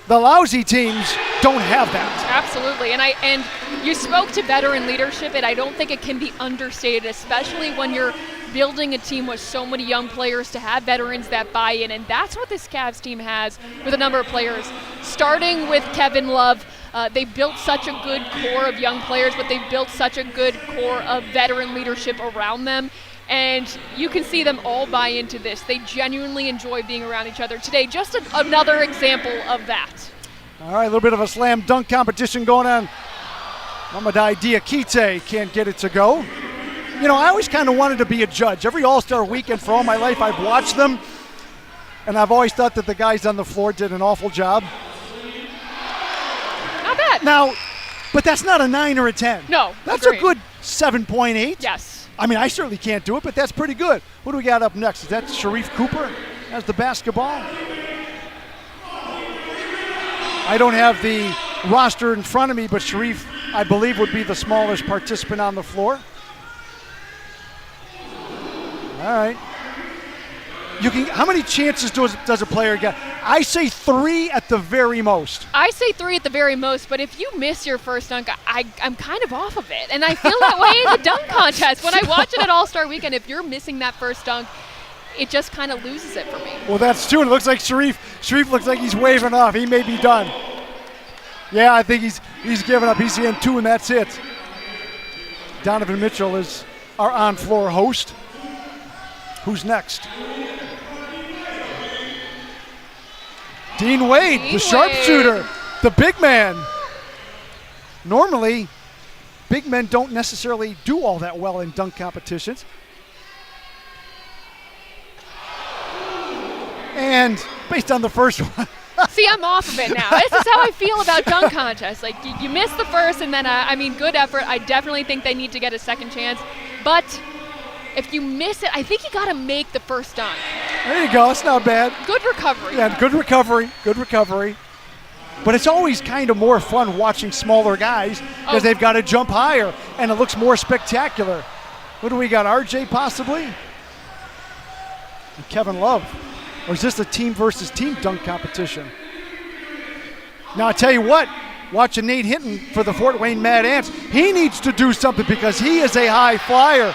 The lousy teams don't have that. Absolutely, and you spoke to veteran leadership, and I don't think it can be understated, especially when you're building a team with so many young players, to have veterans that buy in, and that's what this Cavs team has with a number of players. Starting with Kevin Love, they built such a good core of young players, but they've built such a good core of veteran leadership around them. And you can see them all buy into this. They genuinely enjoy being around each other. Today, just another example of that. All right, a little bit of a slam dunk competition going on. Mamadou Diakite can't get it to go. You know, I always kind of wanted to be a judge. Every All-Star weekend for all my life, I've watched them, and I've always thought that the guys on the floor did an awful job. Not bad. Now, but that's not a 9 or a 10. No, that's agreed. a good 7.8. Yes. I mean, I certainly can't do it, but that's pretty good. What do we got up next? Is that Sharif Cooper as the basketball? I don't have the roster in front of me, but Sharif, I believe, would be the smallest participant on the floor. All right. How many chances does a player get? I say 3 at the very most. I say 3 at the very most, but if you miss your first dunk, I'm kind of off of it. And I feel that way in the dunk contest. When I watch it at All-Star Weekend, if you're missing that first dunk, it just kind of loses it for me. Well, that's true. It looks like Sharif looks like he's waving off. He may be done. Yeah, I think he's given up. He's in 2, and that's it. Donovan Mitchell is our on-floor host. Who's next? Dean Wade, the sharpshooter, the big man. Normally, big men don't necessarily do all that well in dunk competitions. And based on the first one. See, I'm off of it now. This is how I feel about dunk contests. Like, you miss the first, and then, good effort. I definitely think they need to get a second chance. But if you miss it, I think you got to make the first dunk. There you go. It's not bad. Good recovery. Yeah, good recovery. Good recovery. But it's always kind of more fun watching smaller guys because they've got to jump higher, and it looks more spectacular. What do we got? RJ possibly? And Kevin Love. Or is this a team versus team dunk competition? Now, I tell you what, watching Nate Hinton for the Fort Wayne Mad Ants, he needs to do something because he is a high flyer.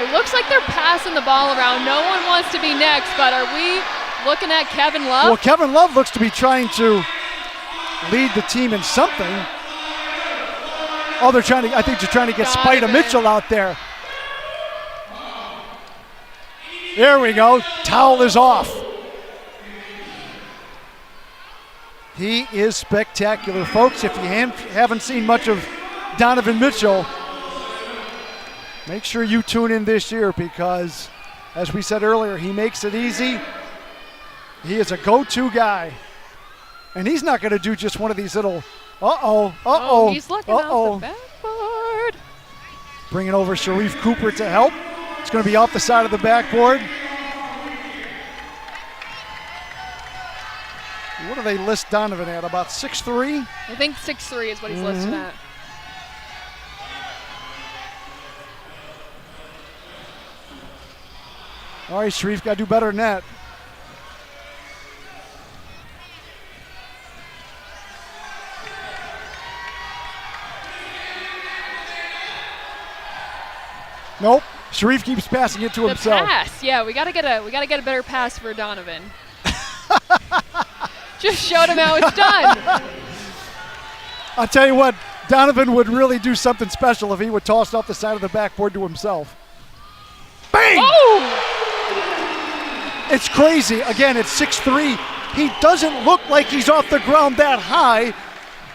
It looks like they're passing the ball around. No one wants to be next, but are we looking at Kevin Love? Well, Kevin Love looks to be trying to lead the team in something. Oh, I think they're trying to get Spider Mitchell out there. There we go. Towel is off. He is spectacular, folks. If you haven't seen much of Donovan Mitchell, make sure you tune in this year because, as we said earlier, he makes it easy. He is a go-to guy. And he's not going to do just one of these little, He's looking out the backboard. Bringing over Sharif Cooper to help. It's going to be off the side of the backboard. What do they list Donovan at? About 6'3"? I think 6'3" is what he's listed at. All right, Sharif, got to do better than that. Nope. Sharif keeps passing it to himself. The pass, yeah, we gotta get a better pass for Donovan. Just showed him how it's done. I'll tell you what, Donovan would really do something special if he would toss it off the side of the backboard to himself. Bang! Oh! It's crazy. Again, it's 6'3". He doesn't look like he's off the ground that high,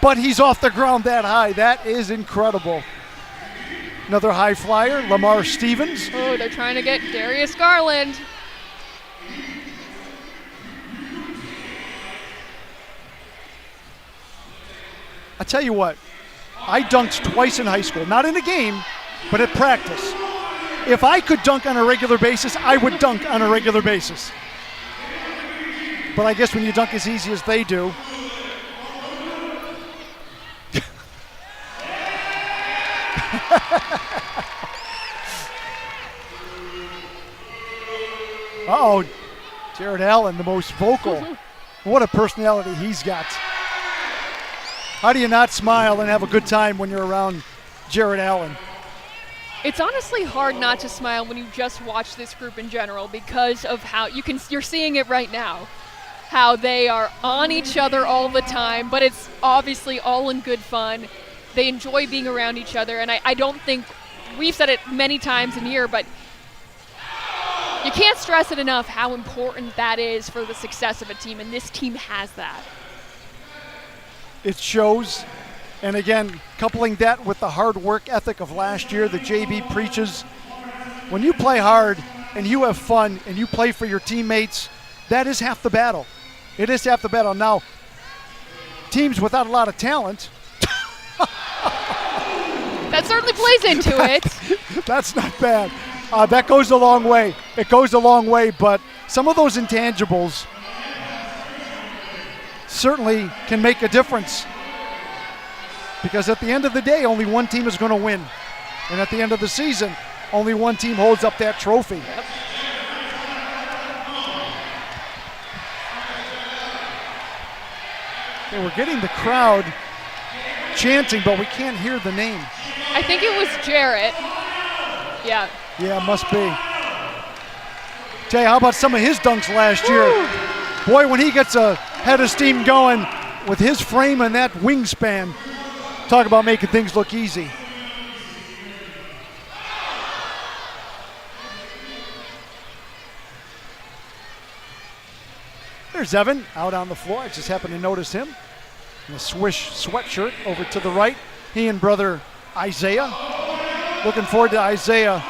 but he's off the ground that high. That is incredible. Another high flyer, Lamar Stevens. Oh, they're trying to get Darius Garland. I tell you what, I dunked twice in high school. Not in a game, but at practice. If I could dunk on a regular basis, I would dunk on a regular basis. But I guess when you dunk as easy as they do. Uh-oh, Jared Allen, the most vocal. What a personality he's got. How do you not smile and have a good time when you're around Jared Allen? It's honestly hard not to smile when you just watch this group in general because of how you're seeing it right now. How they are on each other all the time, but it's obviously all in good fun. They enjoy being around each other, and I don't think, we've said it many times in here, but you can't stress it enough how important that is for the success of a team, and this team has that. It shows, and again, coupling that with the hard work ethic of last year that JB preaches, when you play hard and you have fun and you play for your teammates, that is half the battle. It is half the battle. Now, teams without a lot of talent, that certainly plays into it. That's not bad. That goes a long way. It goes a long way, but some of those intangibles certainly can make a difference. Because at the end of the day, only one team is going to win. And at the end of the season, only one team holds up that trophy. Yep. Okay, we're getting the crowd chanting, but we can't hear the name. I think it was Jarrett. Yeah. Yeah, it must be. Jay, how about some of his dunks last year? Boy, when he gets a head of steam going with his frame and that wingspan, talk about making things look easy. There's Evan out on the floor. I just happened to notice him in a Swish sweatshirt over to the right. He and brother Isaiah. Looking forward to Isaiah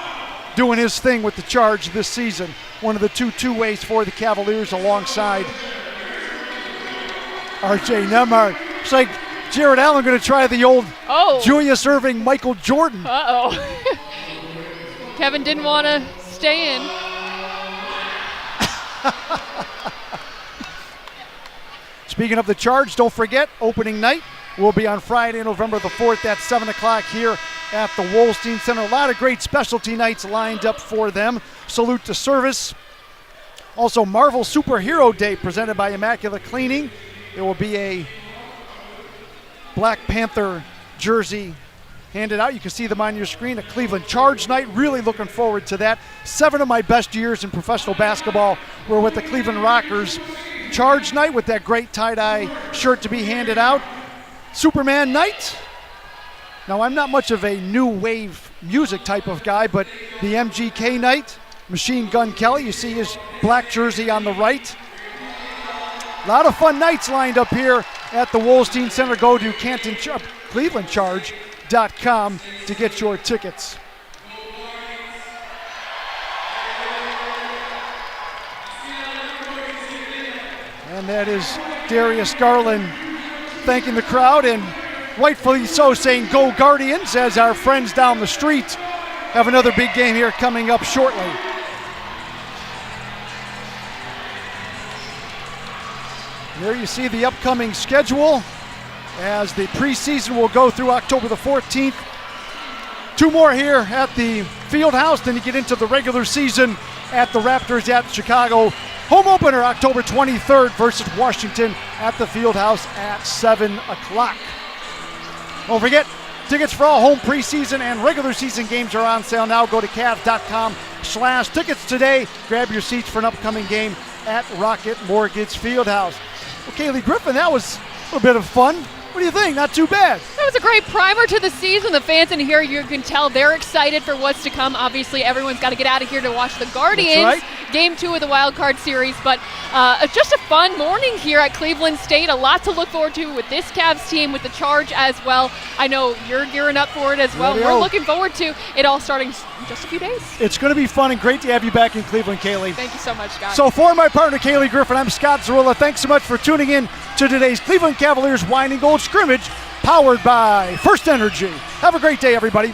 doing his thing with the Charge this season. One of the two-ways for the Cavaliers alongside RJ Nemheart. It's like Jared Allen going to try the old Julius Erving, Michael Jordan. Uh-oh. Kevin didn't want to stay in. Speaking of the Charge, don't forget, opening night will be on Friday, November the 4th at 7 o'clock here at the Wolstein Center. A lot of great specialty nights lined up for them. Salute to Service. Also, Marvel Superhero Day presented by Immaculate Cleaning. There will be a Black Panther jersey handed out. You can see them on your screen. A Cleveland Charge night. Really looking forward to that. 7 of my best years in professional basketball were with the Cleveland Rockers. Charge night with that great tie-dye shirt to be handed out. Superman night. Now, I'm not much of a new wave music type of guy, but the MGK night. Machine Gun Kelly, you see his black jersey on the right. A lot of fun nights lined up here at the Wolstein Center. Go to ClevelandCharge.com to get your tickets. And that is Darius Garland thanking the crowd, and rightfully so, saying go Guardians, as our friends down the street have another big game here coming up shortly. There you see the upcoming schedule as the preseason will go through October the 14th. 2 more here at the Fieldhouse, then you get into the regular season at the Raptors at Chicago. Home opener October 23rd versus Washington at the Fieldhouse at 7 o'clock. Don't forget, tickets for all home preseason and regular season games are on sale now. Go to Cavs.com/tickets today. Grab your seats for an upcoming game at Rocket Mortgage Fieldhouse. Well, Kaylee Griffin, that was a little bit of fun. What do you think? Not too bad. That was a great primer to the season. The fans in here, you can tell they're excited for what's to come. Obviously, everyone's got to get out of here to watch the Guardians. That's right. Game 2 of the Wild Card Series. But just a fun morning here at Cleveland State. A lot to look forward to with this Cavs team, with the Charge as well. I know you're gearing up for it as well. We're looking forward to it all starting in just a few days. It's going to be fun and great to have you back in Cleveland, Kaylee. Thank you so much, guys. So for my partner, Kaylee Griffin, I'm Scott Zarilla. Thanks so much for tuning in to today's Cleveland Cavaliers Wine Gold Scrimmage, powered by FirstEnergy. Have a great day, everybody.